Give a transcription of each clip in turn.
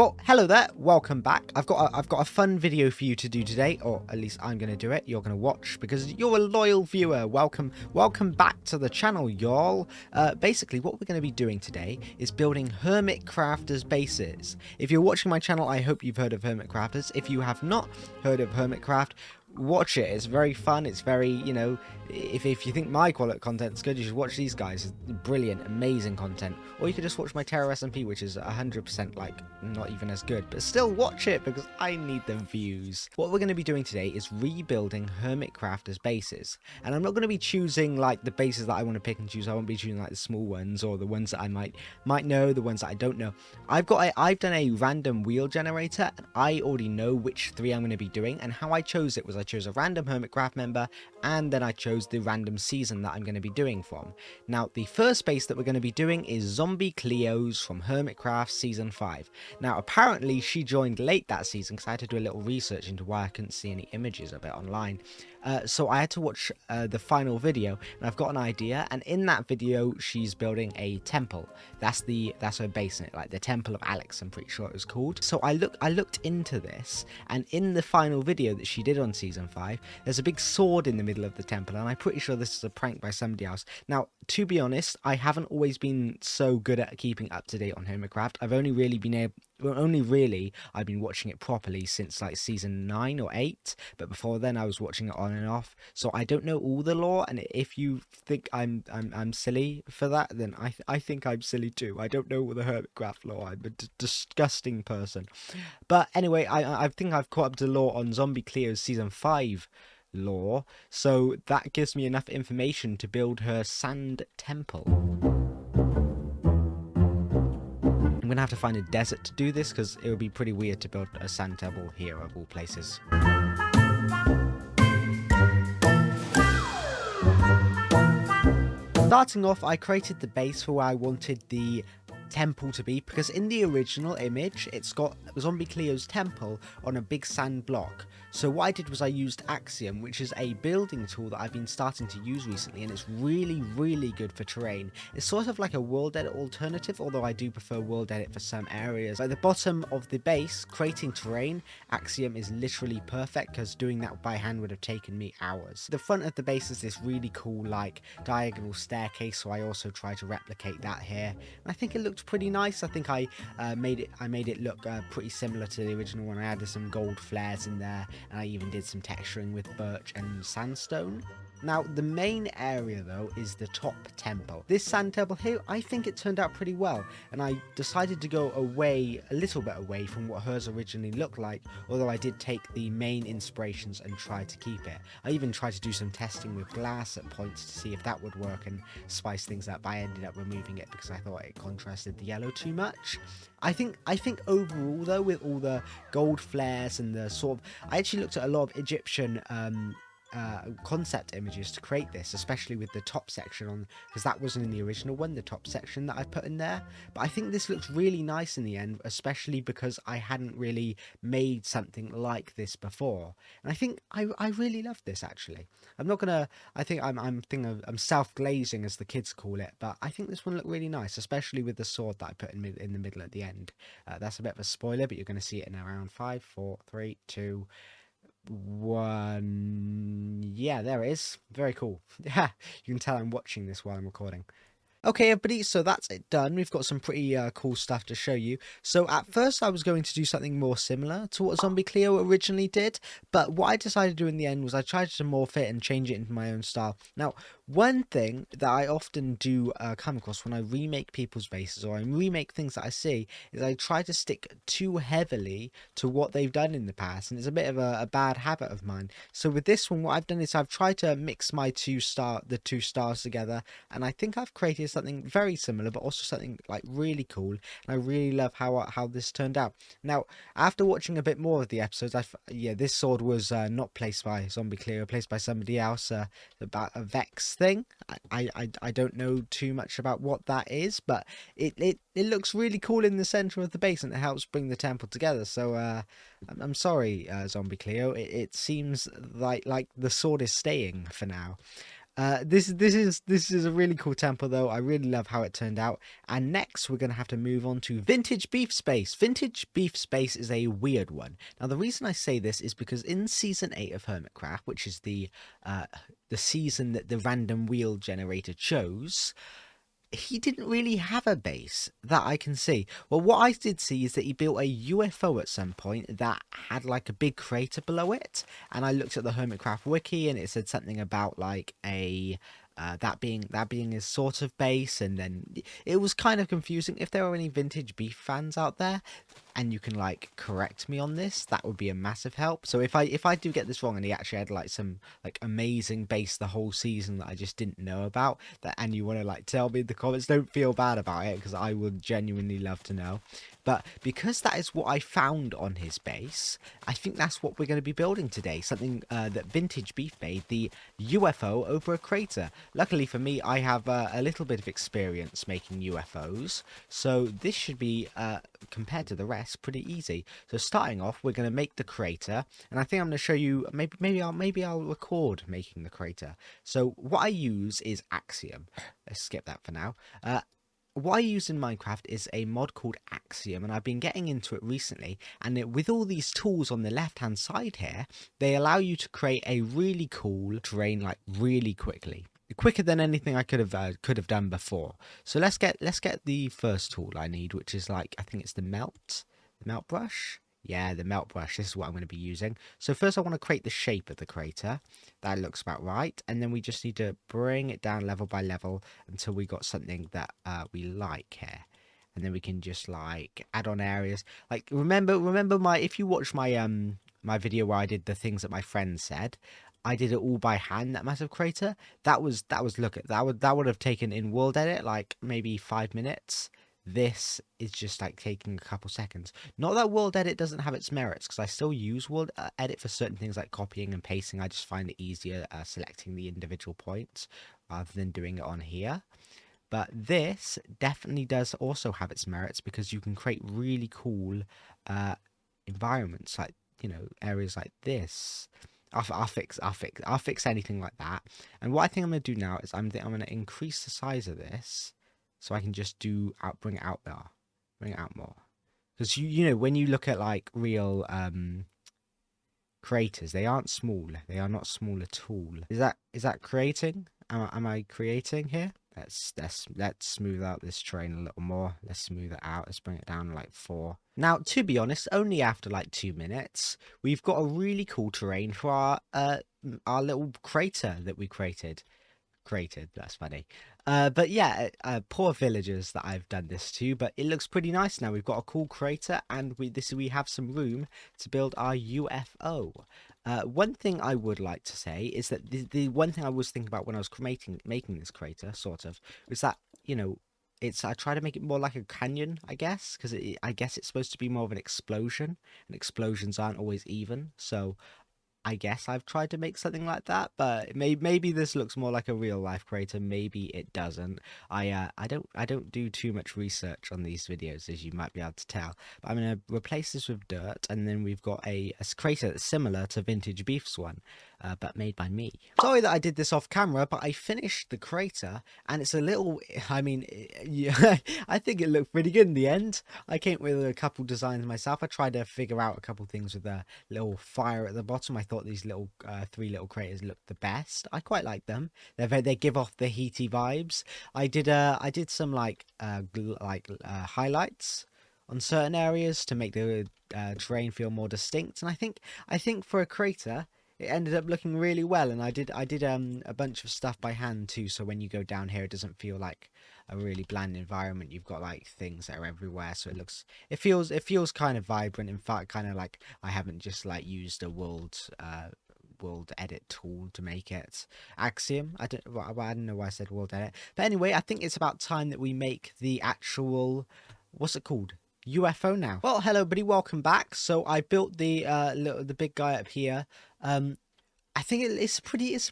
Well, hello there, welcome back. I've got a fun video for you to do today, or at least I'm going to do it. You're going to watch because you're a loyal viewer. Welcome back to the channel, y'all. Basically, what we're going to be doing today is building Hermit-crafters bases. If you're watching my channel, I hope you've heard of Hermit-crafters. If you have not heard of Hermit-craft, watch it. It's very fun. It's very, you know, if you think my content's good, you should watch these guys. Brilliant, amazing content. Or you could just watch my Terror SMP, which is 100% like not even as good, but still watch it because I need them views. What we're going to be doing today is rebuilding Hermit-crafters bases, and I'm not going to be choosing like the bases that I want to pick and choose. I won't be choosing like the small ones or the ones that I might know, the ones that I don't know. I've done a random wheel generator, and I already know which three I'm going to be doing. And how I chose it was I chose a random Hermit-craft member, and then I chose the random season that I'm going to be doing from. Now, the first base that we're going to be doing is Zombie Cleo's from Hermit-craft Season 5. Now, apparently she joined late that season because I had to do a little research into why I couldn't see any images of it online. So I had to watch the final video, and I've got an idea. And in that video, she's building a temple. That's her base in it, like the Temple of Alex, I'm pretty sure it was called. So I looked into this, and in the final video that she did on Season 5, there's a big sword in the middle of the temple, and I'm pretty sure this is a prank by somebody else. Now, to be honest, I haven't always been so good at keeping up to date on Hermitcraft. I've only really I've been watching it properly since like season 9 or 8, but before then I was watching it on and off, so I don't know all the lore. And if you think I'm silly for that, then I think I'm silly too. I don't know all the Hermitcraft lore. I'm a disgusting person. But anyway, I think I've caught up to lore on Zombie Cleo's season 5 lore, so that gives me enough information to build her sand temple. I'm gonna have to find a desert to do this because it would be pretty weird to build a sand temple here of all places. Starting off, I created the base for where I wanted the temple to be, because in the original image it's got Zombie Cleo's temple on a big sand block. So what I did was I used Axiom, which is a building tool that I've been starting to use recently, and it's really good for terrain. It's sort of like a world edit alternative, although I do prefer world edit for some areas. At the bottom of the base, creating terrain, Axiom is literally perfect because doing that by hand would have taken me hours. The front of the base is this really cool like diagonal staircase, so I also try to replicate that here, and I think it looked pretty nice. I think I made it look pretty similar to the original one. I added some gold flares in there, and I even did some texturing with birch and sandstone. Now, the main area though is the top temple. This sand temple here, I think it turned out pretty well, and I decided to go a little bit away from what hers originally looked like, although I did take the main inspirations and try to keep it. I even tried to do some testing with glass at points to see if that would work and spice things up. I ended up removing it because I thought it contrasted the yellow too much. I think overall though, with all the gold flares and the sort of, I actually looked at a lot of Egyptian concept images to create this, especially with the top section on, because that wasn't in the original one, the top section that I put in there. But I think this looks really nice in the end, especially because I hadn't really made something like this before, and I think I really love this actually. I think I'm self-glazing, as the kids call it, but I think this one looked really nice, especially with the sword that I put in the middle at the end. That's a bit of a spoiler, but you're going to see it in around 5, 4, 3, 2, 1. Yeah, there it is. Very cool. Yeah, you can tell I'm watching this while I'm recording. Okay, everybody, so that's it done. We've got some pretty cool stuff to show you. So at first I was going to do something more similar to what Zombie Cleo originally did, but what I decided to do in the end was I tried to morph it and change it into my own style. Now, one thing that I often do come across when I remake people's bases, or I remake things that I see, is I try to stick too heavily to what they've done in the past, and it's a bit of a bad habit of mine. So with this one, what I've done is I've tried to mix the two stars together, and I think I've created something very similar, but also something like really cool, and I really love how this turned out. Now, after watching a bit more of the episodes, this sword was not placed by Zombie Cleo, placed by somebody else, about a Vex thing. I don't know too much about what that is, but it looks really cool in the center of the base, and it helps bring the temple together. So I'm sorry, Zombie Cleo, it seems like the sword is staying for now. This is a really cool temple though. I really love how it turned out. And next we're gonna have to move on to Vintage Beef Space. Vintage Beef Space is a weird one. Now the reason I say this is because in season 8 of Hermitcraft, which is the season that the random wheel generator chose, he didn't really have a base that I can see. Well, what I did see is that he built a UFO at some point that had like a big crater below it. And I looked at the Hermitcraft wiki and it said something about like a that being his sort of base, and then it was kind of confusing. If there are any vintage beef fans out there and you can like correct me on this, that would be a massive help. So if I do get this wrong and he actually had like some like amazing base the whole season that I just didn't know about, that and you want to like tell me in the comments, don't feel bad about it because I would genuinely love to know. But because that is what I found on his base, I think that's what we're going to be building today. Something that Vintage Beef made, the UFO over a crater. Luckily for me, I have a little bit of experience making UFOs, so this should be, compared to the rest, pretty easy. So starting off, we're going to make the crater, and I think I'm going to show you, maybe I'll record making the crater. So what I use is Axiom. Let's skip that for now. What I use in Minecraft is a mod called Axiom, and I've been getting into it recently, and with all these tools on the left hand side here, they allow you to create a really cool terrain like really quickly. Quicker than anything I could have done before. So let's get the first tool I need, which is like, I think it's the melt brush. Yeah, the melt brush. This is what I'm going to be using. So first I want to create the shape of the crater. That looks about right. And then we just need to bring it down level by level until we got something that we like here. And then we can just like add on areas. Like remember my, if you watch my my video where I did the things that my friend said, I did it all by hand, that massive crater. That would have taken in world edit like maybe 5 minutes. This is just like taking a couple seconds. Not that world edit doesn't have its merits, because I still use world edit for certain things like copying and pasting. I just find it easier selecting the individual points rather than doing it on here. But this definitely does also have its merits, because you can create really cool environments, like, you know, areas like this. I'll fix anything like that. And what I think I'm gonna do now is I'm gonna increase the size of this, so I can just bring it out there, bring it out more. Because you know, when you look at like real creators, they aren't small. They are not small at all. Is that creating? Am I creating here? Let's smooth out this terrain a little more. Let's smooth it out. Let's bring it down to like 4. Now, to be honest, only after like 2 minutes, we've got a really cool terrain for our little crater that we created. That's funny. But yeah, poor villagers that I've done this to, but it looks pretty nice now. We've got a cool crater, and we have some room to build our UFO. One thing I would like to say is that the one thing I was thinking about when I was making this crater, sort of, was that, you know, I try to make it more like a canyon, I guess, because I guess it's supposed to be more of an explosion, and explosions aren't always even. So I guess I've tried to make something like that, but maybe this looks more like a real life crater. Maybe it doesn't. I don't do too much research on these videos, as you might be able to tell. But I'm gonna replace this with dirt, and then we've got a crater that's similar to Vintage Beef's one, but made by me. Sorry that I did this off camera, but I finished the crater, and it's a little. I mean, yeah, I think it looked pretty good in the end. I came with a couple designs myself. I tried to figure out a couple things with a little fire at the bottom. I thought these little 3 little craters looked the best. I quite like them. They give off the heaty vibes. I did some like highlights on certain areas to make the terrain feel more distinct, and I think for a crater it ended up looking really well. And I did a bunch of stuff by hand too, so when you go down here it doesn't feel like a really bland environment. You've got like things that are everywhere, so it feels kind of vibrant. In fact, kind of like I haven't just like used a world edit tool to make it. Axiom, I don't know why I said world edit, but anyway, I think it's about time that we make the actual, what's it called, UFO now. Well, hello everybody, welcome back. So I built the big guy up here. I think it's a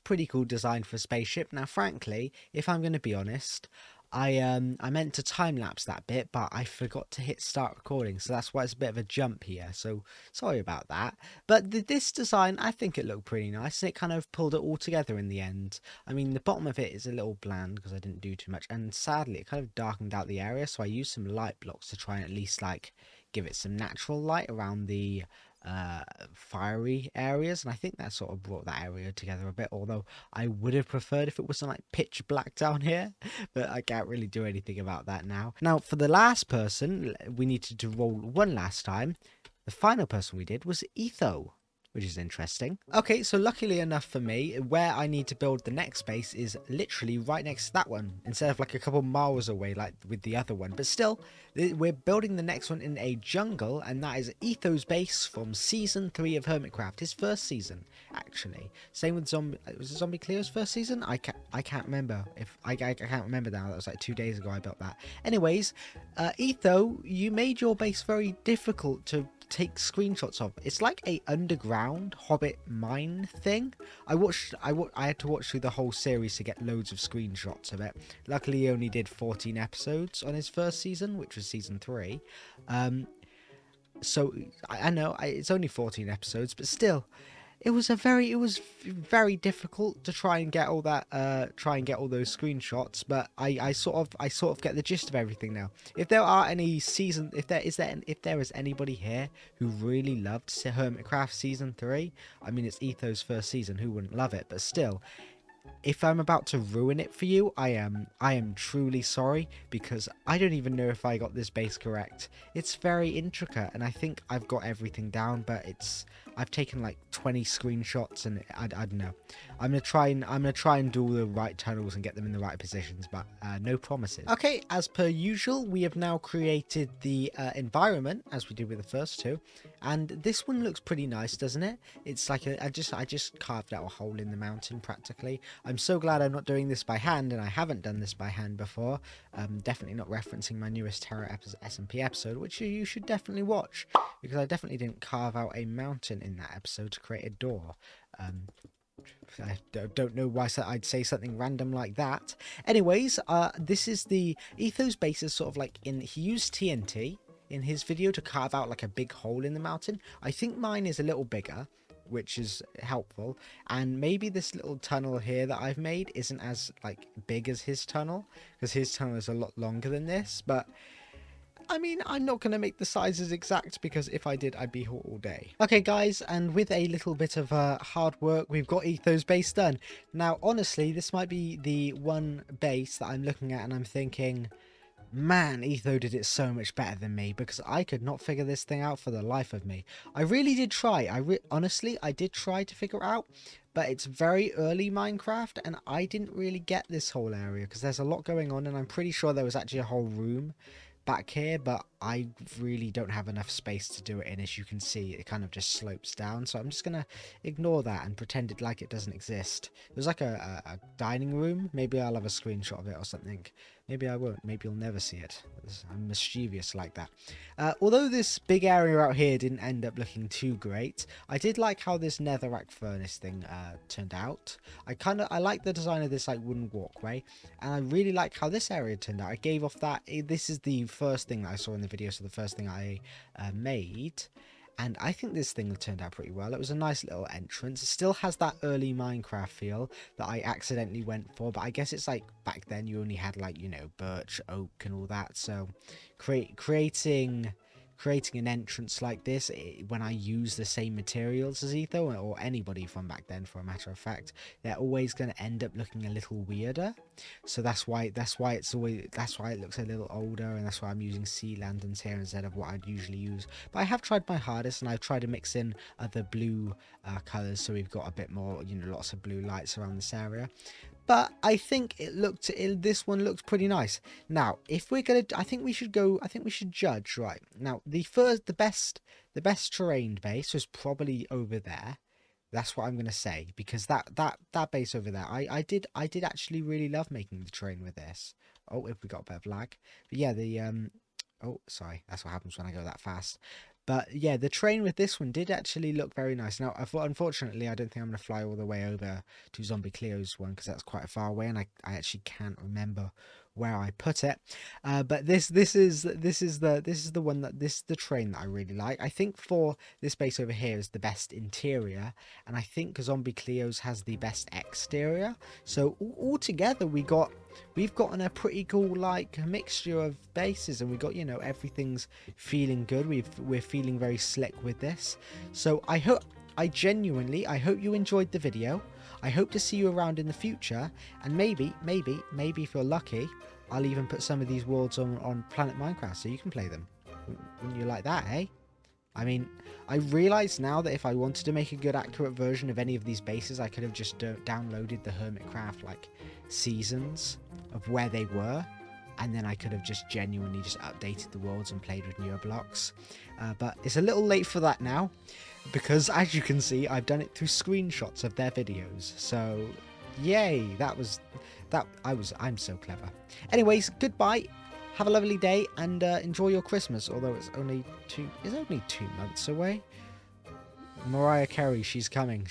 pretty cool design for a spaceship. Now, frankly, if I'm going to be honest, I meant to time lapse that bit, but I forgot to hit start recording, so that's why it's a bit of a jump here. So sorry about that. But this design, I think it looked pretty nice, and it kind of pulled it all together in the end. I mean, the bottom of it is a little bland because I didn't do too much, and sadly, it kind of darkened out the area. So I used some light blocks to try and at least like give it some natural light around the fiery areas, and I think that sort of brought that area together a bit, although I would have preferred if it wasn't like pitch black down here, but I can't really do anything about that now. Now for the last person we needed to roll one last time. The final person we did was Etho, which is interesting. Okay, so luckily enough for me, where I need to build the next base is literally right next to that one, instead of like a couple miles away like with the other one. But still, we're building the next one in a jungle, and that is Etho's base from season 3 of Hermit-craft, his first season, actually. Same with was it Zombie Cleo's first season? I can't remember. If I can't remember now. That was like 2 days ago I built that. Anyways, Etho, you made your base very difficult to take screenshots of. It's like a underground hobbit mine thing. I had to watch through the whole series to get loads of screenshots of it. Luckily he only did 14 episodes on his first season, which was season 3. So I know it's only 14 episodes, but still it was very difficult to try and get all that those screenshots, but I sort of get the gist of everything now. If there are any if there is anybody here who really loved Hermitcraft season 3, I mean, it's Etho's first season, who wouldn't love it? But still, if I'm about to ruin it for you, I am truly sorry, because I don't even know if I got this base correct. It's very intricate, and I think I've got everything down, but I've taken like 20 screenshots, and I don't know. I'm gonna try and do all the right tunnels and get them in the right positions, but no promises. Okay, as per usual, we have now created the environment as we did with the first two, and this one looks pretty nice, doesn't it? It's like I just carved out a hole in the mountain practically. I'm so glad I'm not doing this by hand, and I haven't done this by hand before. Definitely not referencing my newest Terra SMP episode, which you should definitely watch, because I definitely didn't carve out a mountain in that episode to create a door. I don't know why I'd say something random like that. Anyways, this is the Ethos base is sort of like he used TNT in his video to carve out like a big hole in the mountain. I think mine is a little bigger, which is helpful, and maybe this little tunnel here that I've made isn't as like big as his tunnel, because his tunnel is a lot longer than this. But I mean, I'm not going to make the sizes exact, because if I did, I'd be here all day. Okay, guys, and with a little bit of hard work, we've got Ethos base done. Now, honestly, this might be the one base that I'm looking at and I'm thinking, man, Etho did it so much better than me, because I could not figure this thing out for the life of me. I really did try. Honestly, I did try to figure it out, but it's very early Minecraft, and I didn't really get this whole area, because there's a lot going on, and I'm pretty sure there was actually a whole room back here, but I really don't have enough space to do it in. As you can see, it kind of just slopes down, so I'm just gonna ignore that and pretend it like it doesn't exist. There's like a dining room. Maybe I'll have a screenshot of it or something. Maybe I won't. Maybe you'll never see it. I'm mischievous like that. Although this big area out here didn't end up looking too great, I did like how this netherrack furnace thing turned out. I like the design of this like wooden walkway, and I really like how this area turned out. I gave off that. This is the first thing that I saw in the video, so the first thing I made. And I think this thing turned out pretty well. It was a nice little entrance. It still has that early Minecraft feel that I accidentally went for. But I guess it's like back then you only had like, you know, birch, oak and all that. So creating an entrance like this, when I use the same materials as Etho, or anybody from back then for a matter of fact, they're always going to end up looking a little weirder. So that's why it looks a little older, and that's why I'm using sea lanterns here instead of what I'd usually use. But I have tried my hardest, and I've tried to mix in other blue colors, so we've got a bit more, you know, lots of blue lights around this area. But I think this one looked pretty nice. Now, if we're gonna, I think we should judge, right? Now, the best terrain base was probably over there. That's what I'm gonna say, because that base over there, I did actually really love making the terrain with this. Oh, if we got a bit of lag. But yeah, oh, sorry, that's what happens when I go that fast. But yeah, the train with this one did actually look very nice. Now, unfortunately, I don't think I'm going to fly all the way over to Zombie Cleo's one, because that's quite far away, and I actually can't remember where I put it. But this is the one that this is the train that I really like. I think for this base over here is the best interior, and I think Zombie Cleo's has the best exterior. So all together we've gotten a pretty cool like mixture of bases, and we got, you know, everything's feeling good. We're feeling very slick with this. So I hope you enjoyed the video. I hope to see you around in the future, and maybe if you're lucky, I'll even put some of these worlds on Planet Minecraft so you can play them. Wouldn't you like that, eh? I mean, I realise now that if I wanted to make a good accurate version of any of these bases, I could have just downloaded the Hermit-craft like seasons of where they were, and then I could have just genuinely just updated the worlds and played with newer blocks. But it's a little late for that now, because as you can see, I've done it through screenshots of their videos. So yay, I'm so clever. Anyways, goodbye. Have a lovely day, and enjoy your Christmas, although it's only 2 months away. Mariah Carey, she's coming.